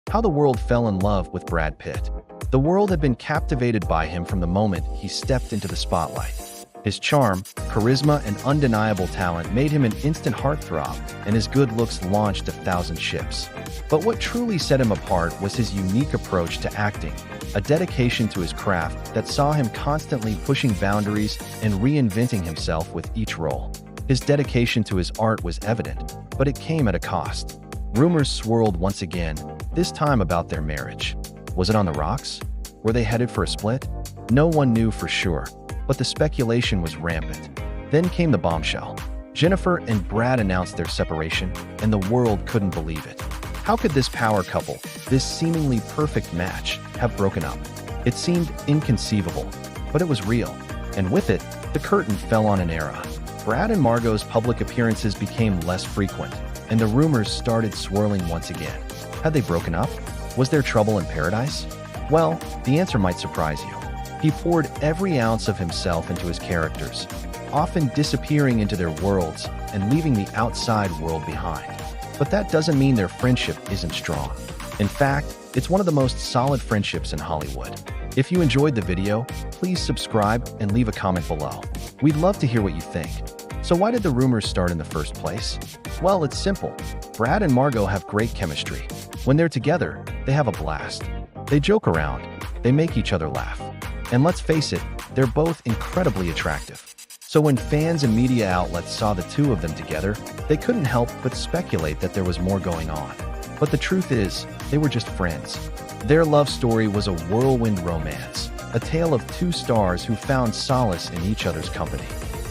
How the world fell in love with Brad Pitt. The world had been captivated by him from the moment he stepped into the spotlight. His charm, charisma, and undeniable talent made him an instant heartthrob, and his good looks launched 1,000 ships. But what truly set him apart was his unique approach to acting, a dedication to his craft that saw him constantly pushing boundaries and reinventing himself with each role. His dedication to his art was evident, but it came at a cost. Rumors swirled once again, this time about their marriage. Was it on the rocks? Were they headed for a split? No one knew for sure, but the speculation was rampant. Then came the bombshell. Jennifer and Brad announced their separation, and the world couldn't believe it. How could this power couple, this seemingly perfect match, have broken up? It seemed inconceivable, but it was real. And with it, the curtain fell on an era. Brad and Margot's public appearances became less frequent, and the rumors started swirling once again. Had they broken up? Was there trouble in paradise? Well, the answer might surprise you. He poured every ounce of himself into his characters, often disappearing into their worlds and leaving the outside world behind. But that doesn't mean their friendship isn't strong. In fact, it's one of the most solid friendships in Hollywood. If you enjoyed the video, please subscribe and leave a comment below. We'd love to hear what you think. So why did the rumors start in the first place? Well, it's simple. Brad and Margot have great chemistry. When they're together, they have a blast. They joke around, they make each other laugh. And let's face it, they're both incredibly attractive. So when fans and media outlets saw the two of them together, they couldn't help but speculate that there was more going on. But the truth is, they were just friends. Their love story was a whirlwind romance, a tale of two stars who found solace in each other's company.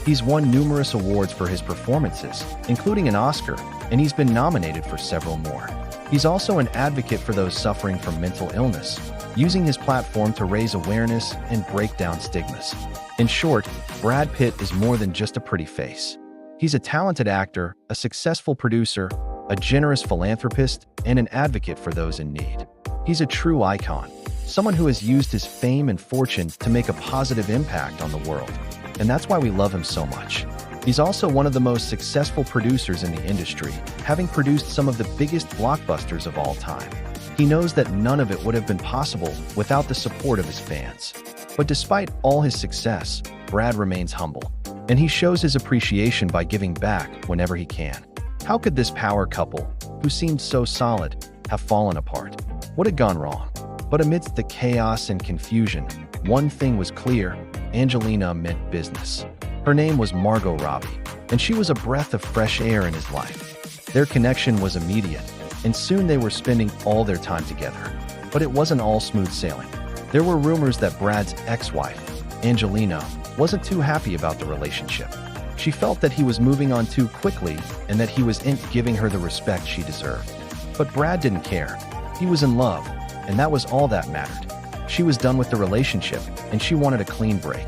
He's won numerous awards for his performances, including an Oscar, and he's been nominated for several more. He's also an advocate for those suffering from mental illness, using his platform to raise awareness and break down stigmas. In short, Brad Pitt is more than just a pretty face. He's a talented actor, a successful producer, a generous philanthropist, and an advocate for those in need. He's a true icon, someone who has used his fame and fortune to make a positive impact on the world. And that's why we love him so much. He's also one of the most successful producers in the industry, having produced some of the biggest blockbusters of all time. He knows that none of it would have been possible without the support of his fans. But despite all his success, Brad remains humble, and he shows his appreciation by giving back whenever he can. How could this power couple, who seemed so solid, have fallen apart? What had gone wrong? But amidst the chaos and confusion, one thing was clear: Angelina meant business. Her name was Margot Robbie, and she was a breath of fresh air in his life. Their connection was immediate, and soon they were spending all their time together. But it wasn't all smooth sailing. There were rumors that Brad's ex-wife, Angelina, wasn't too happy about the relationship. She felt that he was moving on too quickly and that he wasn't giving her the respect she deserved. But Brad didn't care. He was in love, and that was all that mattered. She was done with the relationship, and she wanted a clean break.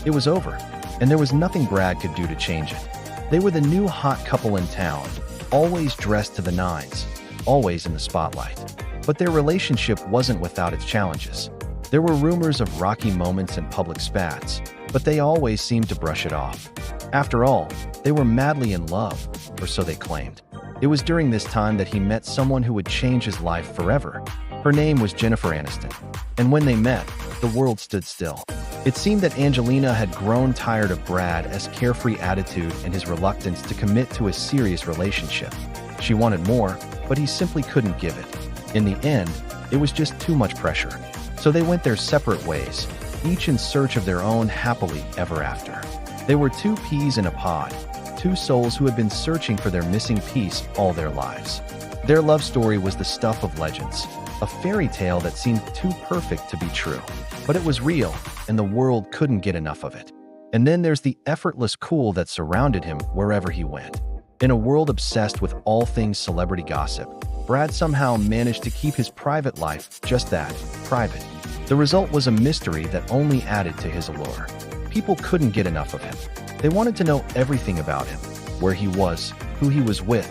It was over, and there was nothing Brad could do to change it. They were the new hot couple in town, always dressed to the nines, always in the spotlight. But their relationship wasn't without its challenges. There were rumors of rocky moments and public spats, but they always seemed to brush it off. After all, they were madly in love, or so they claimed. It was during this time that he met someone who would change his life forever. Her name was Jennifer Aniston, and when they met, the world stood still. It seemed that Angelina had grown tired of Brad's carefree attitude and his reluctance to commit to a serious relationship. She wanted more, but he simply couldn't give it. In the end, it was just too much pressure. So they went their separate ways, each in search of their own happily ever after. They were two peas in a pod, two souls who had been searching for their missing piece all their lives. Their love story was the stuff of legends, a fairy tale that seemed too perfect to be true. But it was real, and the world couldn't get enough of it. And then there's the effortless cool that surrounded him wherever he went. In a world obsessed with all things celebrity gossip, Brad somehow managed to keep his private life just that, private. The result was a mystery that only added to his allure. People couldn't get enough of him. They wanted to know everything about him, where he was, who he was with,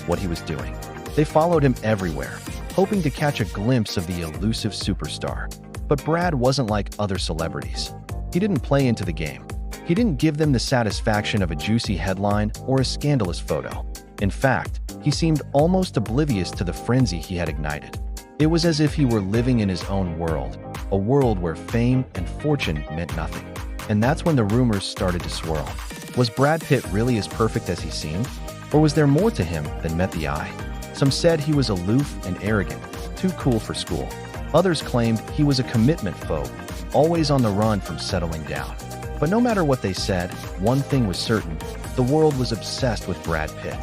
what he was doing. They followed him everywhere, hoping to catch a glimpse of the elusive superstar. But Brad wasn't like other celebrities. He didn't play into the game. He didn't give them the satisfaction of a juicy headline or a scandalous photo. In fact, he seemed almost oblivious to the frenzy he had ignited. It was as if he were living in his own world, a world where fame and fortune meant nothing. And that's when the rumors started to swirl. Was Brad Pitt really as perfect as he seemed? Or was there more to him than met the eye? Some said he was aloof and arrogant, too cool for school. Others claimed he was a commitment phobe, always on the run from settling down. But no matter what they said, one thing was certain: the world was obsessed with Brad Pitt.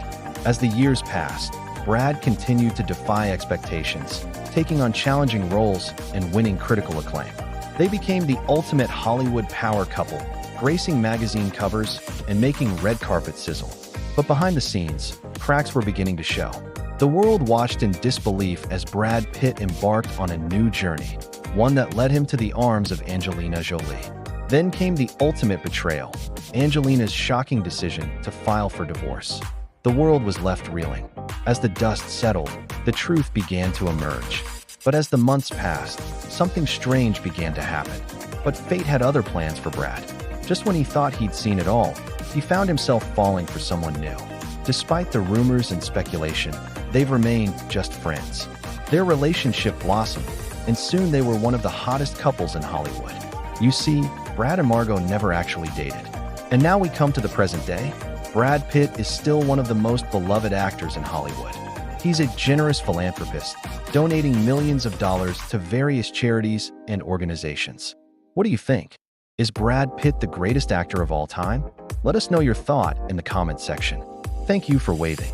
As the years passed, Brad continued to defy expectations, taking on challenging roles and winning critical acclaim. They became the ultimate Hollywood power couple, gracing magazine covers and making red carpet sizzle. But behind the scenes, cracks were beginning to show. The world watched in disbelief as Brad Pitt embarked on a new journey, one that led him to the arms of Angelina Jolie. Then came the ultimate betrayal, Angelina's shocking decision to file for divorce. The world was left reeling. As the dust settled, the truth began to emerge. But as the months passed, something strange began to happen. But fate had other plans for Brad. Just when he thought he'd seen it all, he found himself falling for someone new. Despite the rumors and speculation, they've remained just friends. Their relationship blossomed, and soon they were one of the hottest couples in Hollywood. You see, Brad and Margot never actually dated. And now we come to the present day. Brad Pitt is still one of the most beloved actors in Hollywood. He's a generous philanthropist, donating millions of dollars to various charities and organizations. What do you think? Is Brad Pitt the greatest actor of all time? Let us know your thought in the comment section. Thank you for waiting.